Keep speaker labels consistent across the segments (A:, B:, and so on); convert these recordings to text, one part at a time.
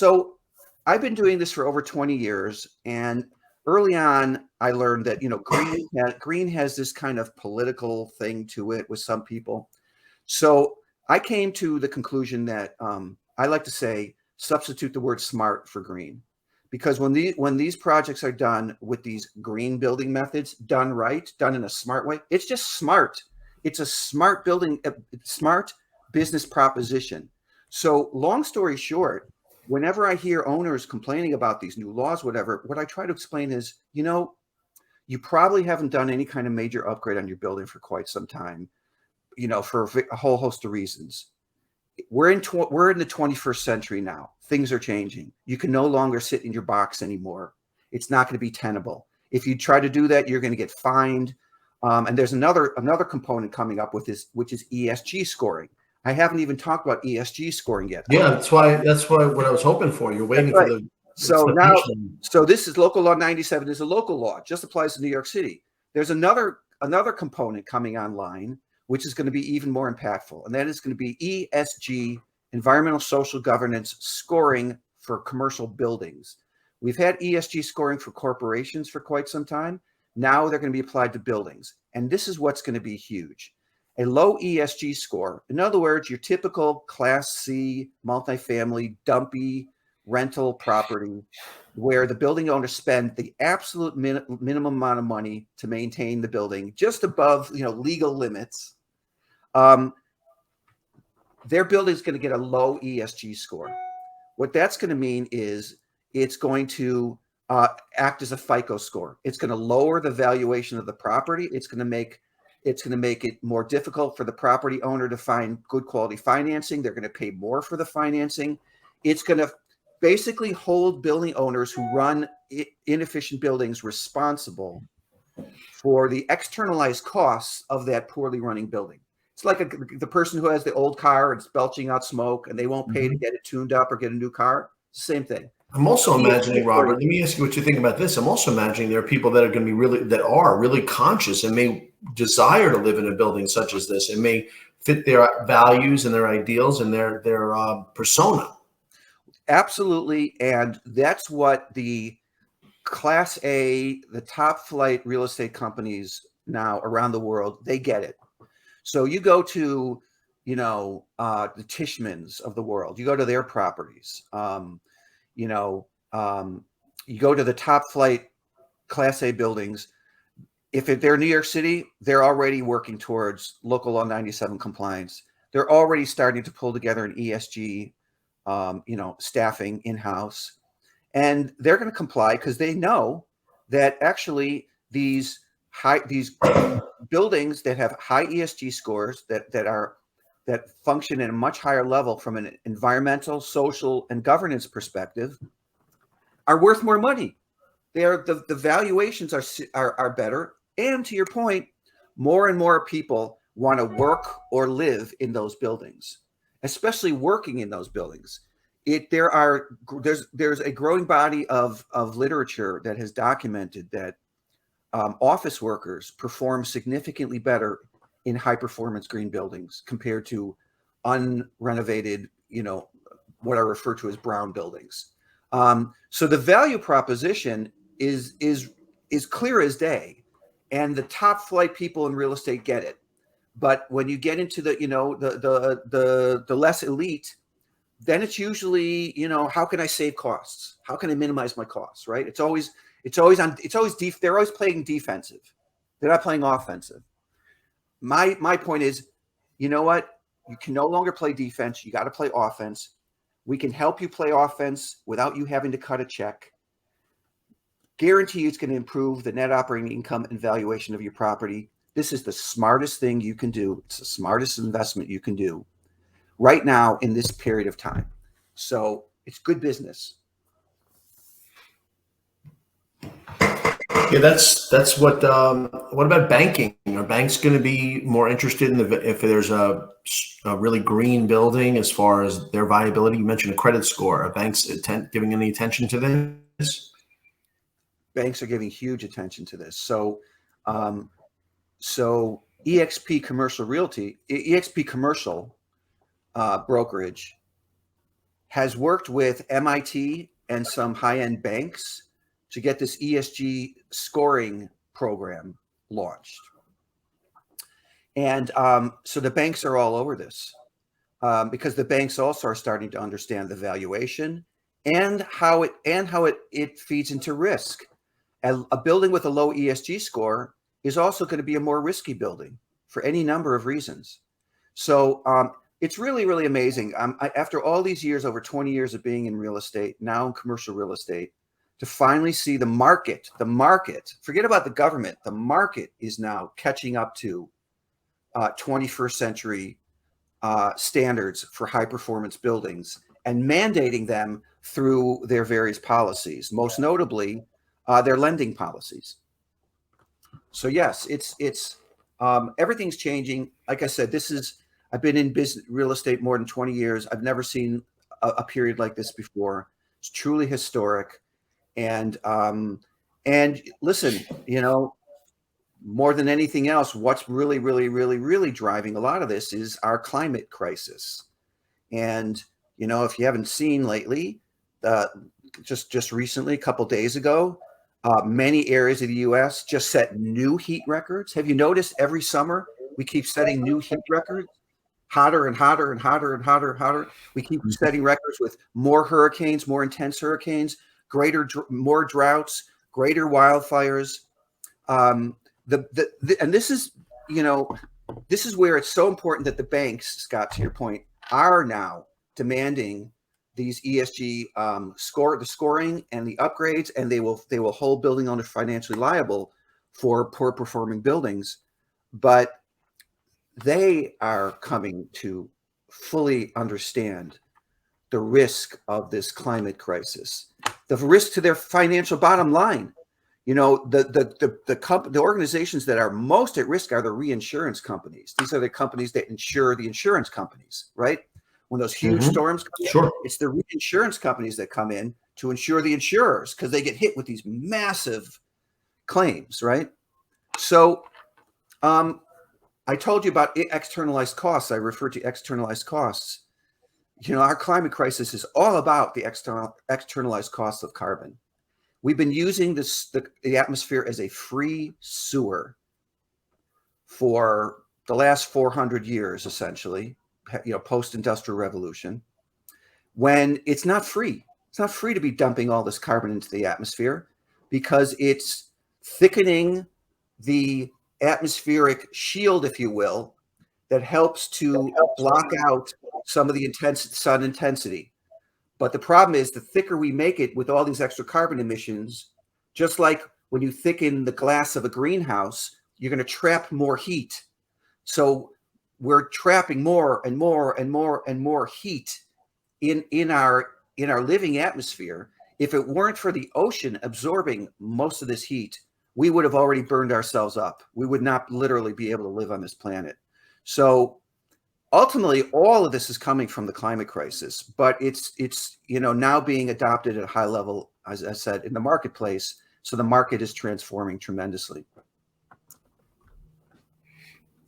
A: So I've been doing this for over 20 years, and early on, I learned that green has this kind of political thing to it with some people. So I came to the conclusion that I like to say substitute the word smart for green, because when these projects are done with these green building methods, done right, done in a smart way, it's just smart. It's a smart building, smart business proposition. So long story short, whenever I hear owners complaining about these new laws, whatever, what I try to explain is, you probably haven't done any kind of major upgrade on your building for quite some time, for a whole host of reasons. We're in the 21st century now. Things are changing. You can no longer sit in your box anymore. It's not going to be tenable. If you try to do that, you're going to get fined. And there's another component coming up with this, which is ESG scoring. I haven't even talked about ESG scoring yet.
B: Yeah, that's why what I was hoping for. You're waiting for the.
A: So this is local law 97 is a local law. It just applies to New York City. There's another component coming online, which is going to be even more impactful. And that is going to be ESG, environmental social governance scoring for commercial buildings. We've had ESG scoring for corporations for quite some time. Now they're going to be applied to buildings. And this is what's going to be huge. A low ESG score, in other words, your typical Class C multifamily dumpy rental property where the building owner spend the absolute minimum amount of money to maintain the building, just above legal limits. Their building is going to get a low ESG score. What that's going to mean is it's going to act as a FICO score. It's going to lower the valuation of the property. It's going to make it more difficult for the property owner to find good quality financing. They're going to pay more for the financing. It's going to basically hold building owners who run inefficient buildings responsible for the externalized costs of that poorly running building. It's like the person who has the old car and it's belching out smoke and they won't pay to get it tuned up or get a new car. Same thing.
B: I'm also imagining, Robert, let me ask you what you think about this. I'm also imagining there are people that are going to be really conscious and may desire to live in a building such as this. It may fit their values and their ideals and their persona.
A: Absolutely. And that's what the Class A, the top flight real estate companies now around the world, they get it. So you go to, the Tishmans of the world, you go to their properties, you go to the top flight Class A buildings. If they're New York City, they're already working towards local law 97 compliance. They're already starting to pull together an ESG, staffing in-house, and they're going to comply because they know that actually these buildings that have high ESG scores that function at a much higher level from an environmental, social, and governance perspective are worth more money. The valuations are better. And to your point, more and more people want to work or live in those buildings, especially working in those buildings. There's a growing body of literature that has documented that office workers perform significantly better in high performance green buildings compared to unrenovated, what I refer to as brown buildings. So the value proposition is clear as day, and the top flight people in real estate get it. But when you get into the less elite, then it's usually, how can I save costs? How can I minimize my costs? Right? They're always playing defensive. They're not playing offensive. My point is, you know what? You can no longer play defense. You got to play offense. We can help you play offense without you having to cut a check. Guarantee you it's going to improve the net operating income and valuation of your property. This is the smartest thing you can do. It's the smartest investment you can do right now in this period of time. So it's good business.
B: Yeah, that's what about banking? Are banks going to be more interested in if there's a really green building as far as their viability? You mentioned a credit score. Are banks giving any attention to this?
A: Banks are giving huge attention to this. So EXP Commercial Realty, EXP Commercial brokerage has worked with MIT and some high-end banks to get this ESG scoring program launched. And so the banks are all over this because the banks also are starting to understand the valuation and how it feeds into risk. And a building with a low ESG score is also going to be a more risky building for any number of reasons. So it's really, really amazing. After all these years, over 20 years of being in real estate, now in commercial real estate, to finally see the market, forget about the government, the market is now catching up to 21st century standards for high performance buildings and mandating them through their various policies, most notably their lending policies. So yes, it's everything's changing. Like I said, I've been in business real estate more than 20 years. I've never seen a period like this before. It's truly historic. And listen, more than anything else, what's really, really, really, really driving a lot of this is our climate crisis. And, if you haven't seen lately, just recently, a couple days ago, many areas of the U.S. just set new heat records. Have you noticed every summer we keep setting new heat records? Hotter and hotter and hotter and hotter and hotter. We keep setting records with more hurricanes, more intense hurricanes, more droughts, greater wildfires. And this is, this is where it's so important that the banks, Scott, to your point, are now demanding these ESG the scoring and the upgrades, and they will hold building owners financially liable for poor performing buildings. But they are coming to fully understand the risk of this climate crisis, the risk to their financial bottom line. The organizations that are most at risk are the reinsurance companies. These are the companies that insure the insurance companies, right? When those huge storms come in, it's the reinsurance companies that come in to insure the insurers because they get hit with these massive claims, right? So I told you about externalized costs. I referred to externalized costs. Our climate crisis is all about the externalized costs of carbon. We've been using the atmosphere as a free sewer for the last 400 years, essentially, post-industrial revolution, when it's not free. It's not free to be dumping all this carbon into the atmosphere because it's thickening the atmospheric shield, if you will, that helps to block out some of the intense sun intensity. But the problem is the thicker we make it with all these extra carbon emissions, just like when you thicken the glass of a greenhouse, you're going to trap more heat. So we're trapping more and more and more and more heat in our living atmosphere. If it weren't for the ocean absorbing most of this heat, we would have already burned ourselves up. We would not literally be able to live on this planet. So ultimately, all of this is coming from the climate crisis, but it's now being adopted at a high level, as I said, in the marketplace. So the market is transforming tremendously.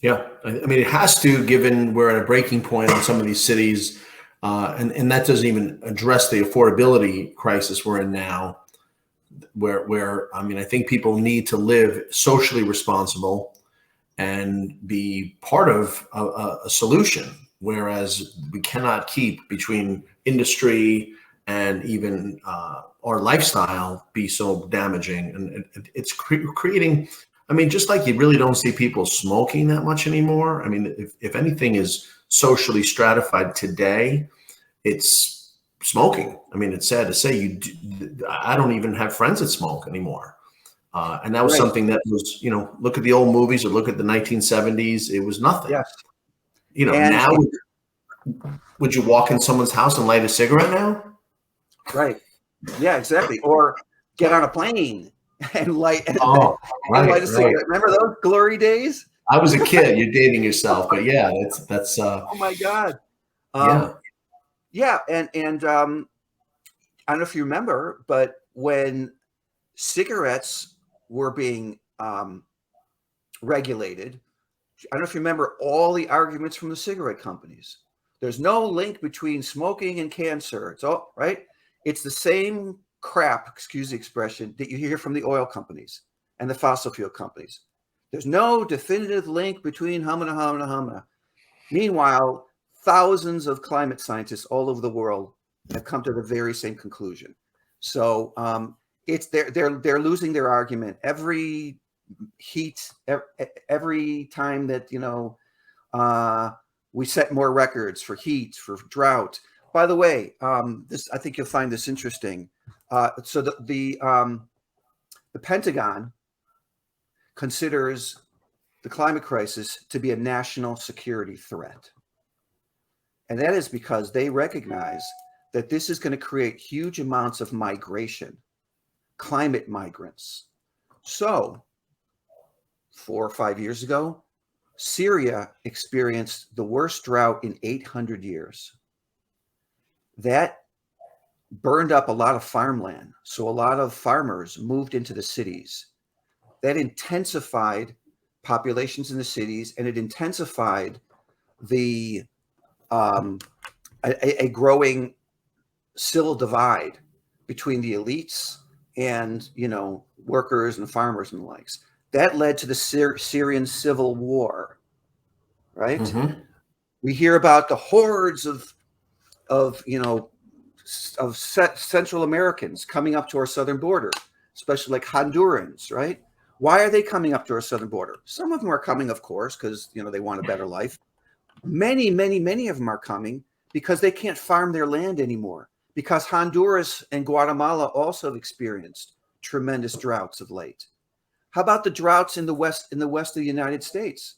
B: Yeah, I mean, it has to, given we're at a breaking point in some of these cities, and that doesn't even address the affordability crisis we're in now, where I mean, I think people need to live socially responsible and be part of a solution, whereas we cannot keep between industry and even our lifestyle be so damaging. And it's creating, I mean, just like you really don't see people smoking that much anymore. I mean, if anything is socially stratified today, it's smoking. I mean, it's sad to say I don't even have friends that smoke anymore. And that was something that was, look at the old movies or look at the 1970s. It was nothing.
A: Yes.
B: Now, would you walk in someone's house and light a cigarette now?
A: Right. Yeah, exactly. Or get on a plane and light a cigarette. Remember those glory days?
B: I was a kid. You're dating yourself, but yeah, that's.
A: Oh my God. Yeah, and I don't know if you remember, but when cigarettes were being regulated, I don't know if you remember all the arguments from the cigarette companies. There's no link between smoking and cancer. It's all right. It's the same crap, excuse the expression, that you hear from the oil companies and the fossil fuel companies. There's no definitive link between humana. Meanwhile, thousands of climate scientists all over the world have come to the very same conclusion. So it's they're losing their argument every time that we set more records for heat, for drought. By the way, this I think you'll find this interesting. So the Pentagon considers the climate crisis to be a national security threat. And that is because they recognize that this is going to create huge amounts of migration, climate migrants. So 4 or 5 years ago, Syria experienced the worst drought in 800 years. That burned up a lot of farmland. So a lot of farmers moved into the cities. That intensified populations in the cities, and it intensified the a growing civil divide between the elites and workers and farmers and the likes. That led to the Syrian civil war, right? Mm-hmm. We hear about the hordes of Central Americans coming up to our southern border, especially like Hondurans, right? Why are they coming up to our southern border? Some of them are coming, of course, because they want a better life. Many of them are coming because they can't farm their land anymore, because Honduras and Guatemala also have experienced tremendous droughts of late. How about the droughts in the west of the United States?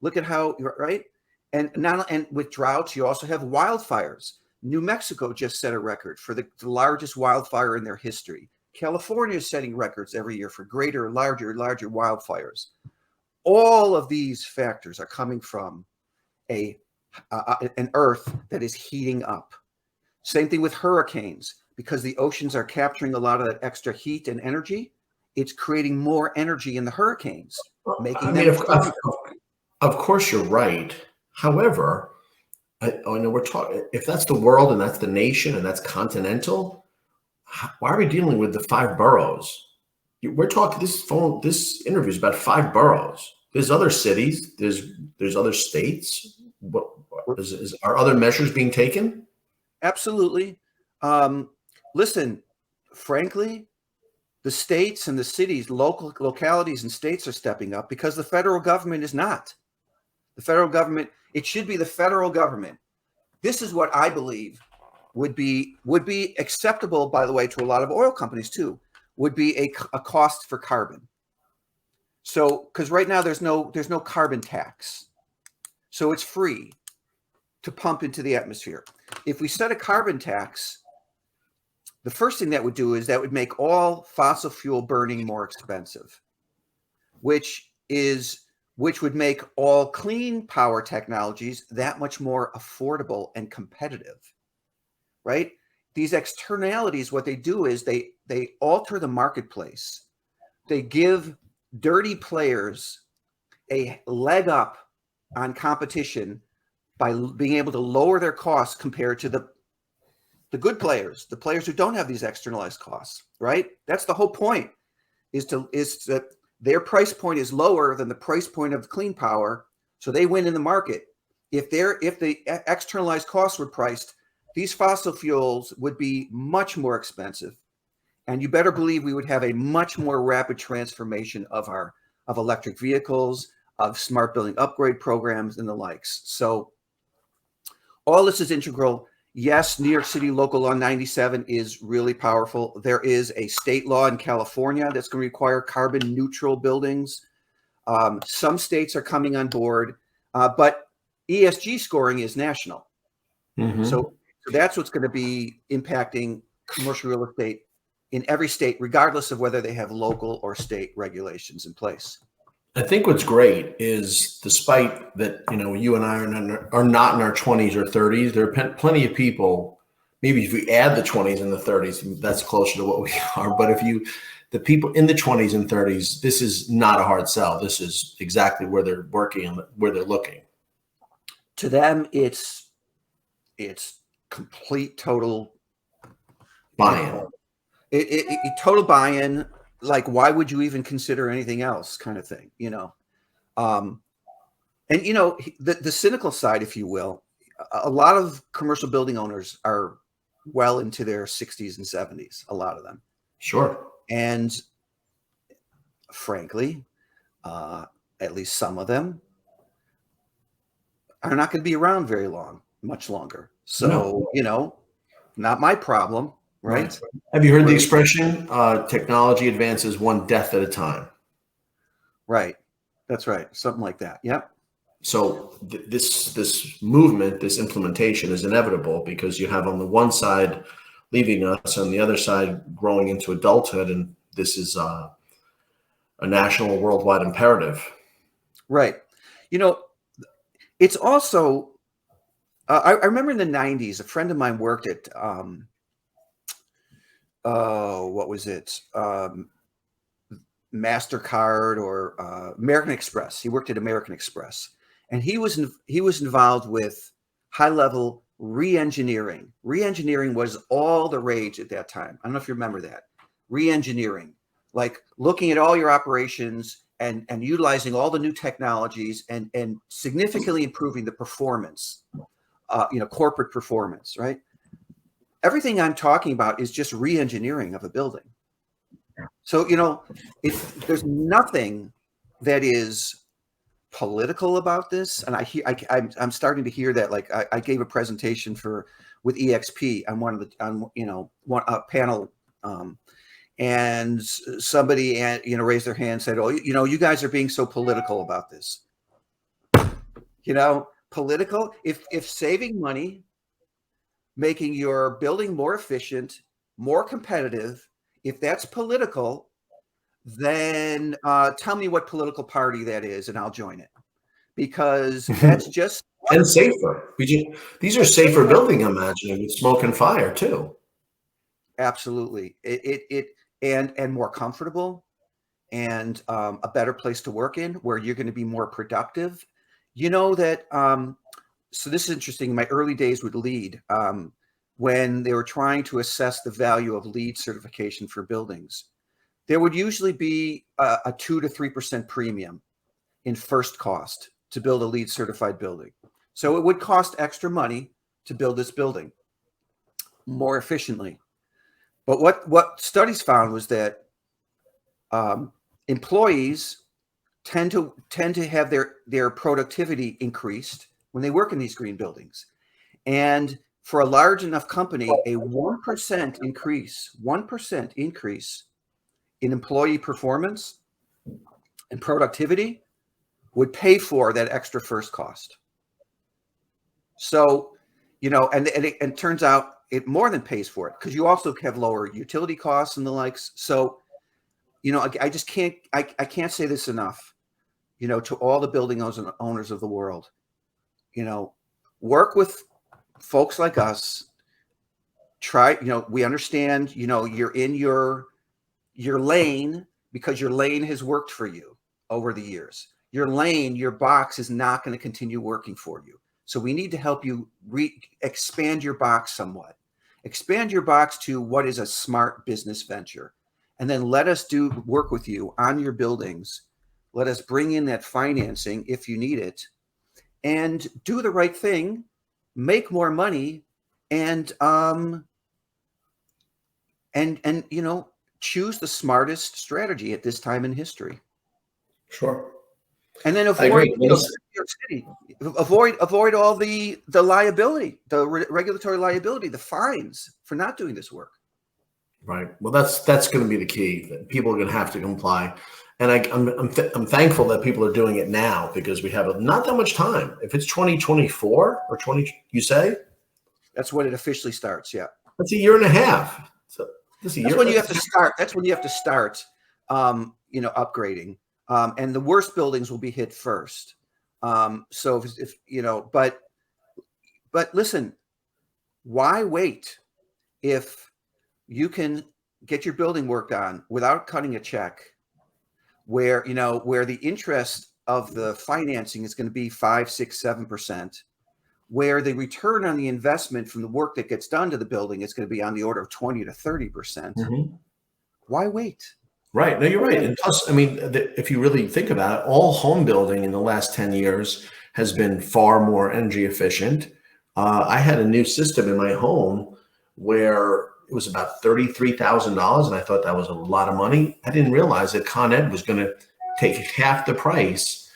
A: Look at how, right? And with droughts, you also have wildfires. New Mexico just set a record for the largest wildfire in their history. California is setting records every year for greater, larger wildfires. All of these factors are coming from an earth that is heating up. Same thing with hurricanes, because the oceans are capturing a lot of that extra heat and energy. It's creating more energy in the hurricanes, making them.
B: Of course, you're right. However, I know we're talking. If that's the world and that's the nation and that's continental, why are we dealing with the 5 boroughs? We're talking. This interview is about 5 boroughs. There's other cities. There's other states. Are other measures being taken?
A: Absolutely. Listen, frankly, the states and the cities, localities and states are stepping up because the federal government is not. The federal government, it should be the federal government. This is what I believe would be acceptable, by the way, to a lot of oil companies too, would be a cost for carbon. So, because right now there's no carbon tax. So it's free to pump into the atmosphere. If we set a carbon tax, the first thing that would do is that would make all fossil fuel burning more expensive, which would make all clean power technologies that much more affordable and competitive, right? These externalities, what they do is they alter the marketplace. They give dirty players a leg up on competition by being able to lower their costs compared to the good players, the players who don't have these externalized costs, right? That's the whole point, is that their price point is lower than the price point of clean power, so they win in the market. If the externalized costs were priced, these fossil fuels would be much more expensive, and you better believe we would have a much more rapid transformation of electric vehicles, of smart building upgrade programs, and the likes. So all this is integral. Yes, New York City Local Law 97 is really powerful. There is a state law in California that's going to require carbon neutral buildings. Some states are coming on board, but ESG scoring is national. Mm-hmm. So that's what's going to be impacting commercial real estate in every state, regardless of whether they have local or state regulations in place.
B: I think what's great is, despite that, you and I are not in our 20s or 30s, there are plenty of people, maybe if we add the 20s and the 30s, that's closer to what we are. But the people in the 20s and 30s, this is not a hard sell. This is exactly where they're working and where they're looking.
A: To them, it's it's complete total
B: buy-in.
A: Total buy-in. Like, why would you even consider anything else, kind of thing, you know? And you know, the cynical side, if you will, a lot of commercial building owners are well into their 60s and 70s, a lot of them.
B: Sure.
A: And frankly, at least some of them are not going to be around very long, much longer. So,
B: No.
A: you know, not my problem, right?
B: Have you heard the expression, technology advances one death at a time?
A: Right. That's right. Something like that. Yep.
B: So this movement, this implementation is inevitable because you have on the one side leaving us, on the other side growing into adulthood, and this is a national, worldwide imperative.
A: Right. You know, it's also, I remember in the 90s, a friend of mine worked at, what was it? MasterCard or American Express. He worked at American Express, and he was involved with high-level re-engineering. Re-engineering was all the rage at that time. I don't know if you remember that. Re-engineering, like looking at all your operations and utilizing all the new technologies and significantly improving the performance, you know, corporate performance, right? Everything I'm talking about is just re-engineering of a building. So, you know, there's nothing that is political about this. And I'm starting to hear that. Like I gave a presentation with EXP on a panel, and somebody, you know, raised their hand and said, "Oh, you know, you guys are being so political about this." You know, political. If saving money, making your building more efficient, more competitive, if that's political, then tell me what political party that is, and I'll join it, because that's just
B: and safer. These are safer building, I'm imagining, with smoke and fire too.
A: Absolutely, and more comfortable, and a better place to work in, where you're going to be more productive. You know that. So this is interesting. In my early days with LEED, when they were trying to assess the value of LEED certification for buildings, there would usually be a 2 to 3% premium in first cost to build a LEED certified building. So it would cost extra money to build this building more efficiently. But what studies found was that employees tend to have their productivity increased when they work in these green buildings. And for a large enough company, a 1% increase in employee performance and productivity would pay for that extra first cost. So, you know, and it turns out it more than pays for it, because you also have lower utility costs and the likes. So, you know, I just can't say this enough, you know, to all the building owners of the world, you know, work with folks like us. Try, you know, we understand, you know, you're in your lane because your lane has worked for you over the years. Your lane, your box is not going to continue working for you. So we need to help you expand your box somewhat. Expand your box to what is a smart business venture. And then let us work with you on your buildings. Let us bring in that financing if you need it, and do the right thing, make more money, and you know, choose the smartest strategy at this time in history.
B: Sure.
A: And then avoid, you know, New York City, avoid all the liability, the regulatory liability, the fines for not doing this work.
B: Right. Well, that's going to be the key. That people are going to have to comply, and I'm thankful that people are doing it now, because we have not that much time. If it's 2024 or 20, you say
A: that's when it officially starts. Yeah,
B: that's a year and a half. So
A: that's when you have to start. That's when you have to start. You know, upgrading. And the worst buildings will be hit first. So if you know, but listen, why wait if you can get your building worked on without cutting a check, where, you know, where the interest of the financing is going to be 5, 6, 7%, where the return on the investment from the work that gets done to the building is going to be on the order of 20 to 30%. Why wait?
B: Right. No, you're right. And plus, I mean, if you really think about it, all home building in the last 10 years has been far more energy efficient. I had a new system in my home where it was about $33,000, and I thought that was a lot of money. I didn't realize that Con Ed was going to take half the price,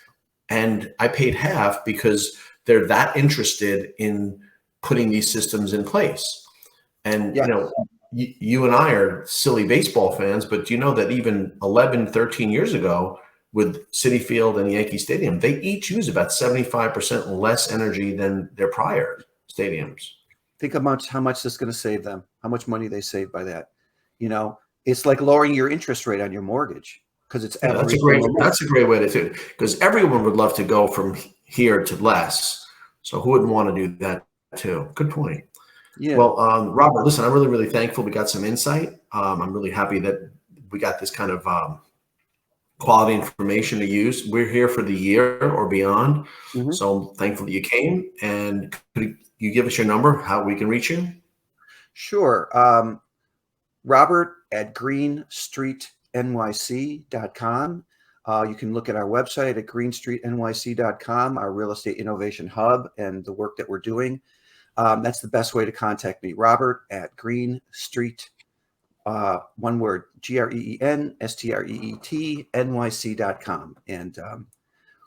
B: and I paid half because they're that interested in putting these systems in place. And,
A: Yeah.
B: you know, you and I are silly baseball fans, but do you know that even 11, 13 years ago with Citi Field and Yankee Stadium, they each use about 75% less energy than their prior stadiums.
A: Think about how much this is going to save them, how much money they save by that. You know, it's like lowering your interest rate on your morttage because it's
B: that's a great way to do it, because everyone would love to go from here to less. So who wouldn't want to do that too? Good point.
A: Yeah.
B: Well, Robert, listen, I'm really, really thankful we got some insight. I'm really happy that we got this kind of quality information to use. We're here for the year or beyond. So I'm thankful that you came. And could you give us your number, how we can reach you?
A: Sure. Robert at greenstreetnyc.com. You can look at our website at greenstreetnyc.com, our real estate innovation hub, and the work that we're doing. That's the best way to contact me, Robert at Green Street, one word, GreenStreetNYC.com. And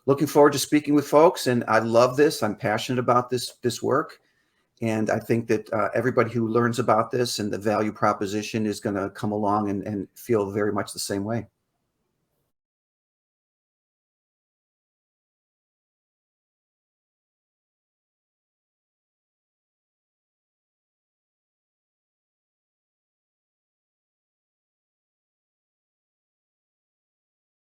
A: looking forward to speaking with folks. And I love this. I'm passionate about this work. And I think that everybody who learns about this and the value proposition is going to come along and feel very much the same way.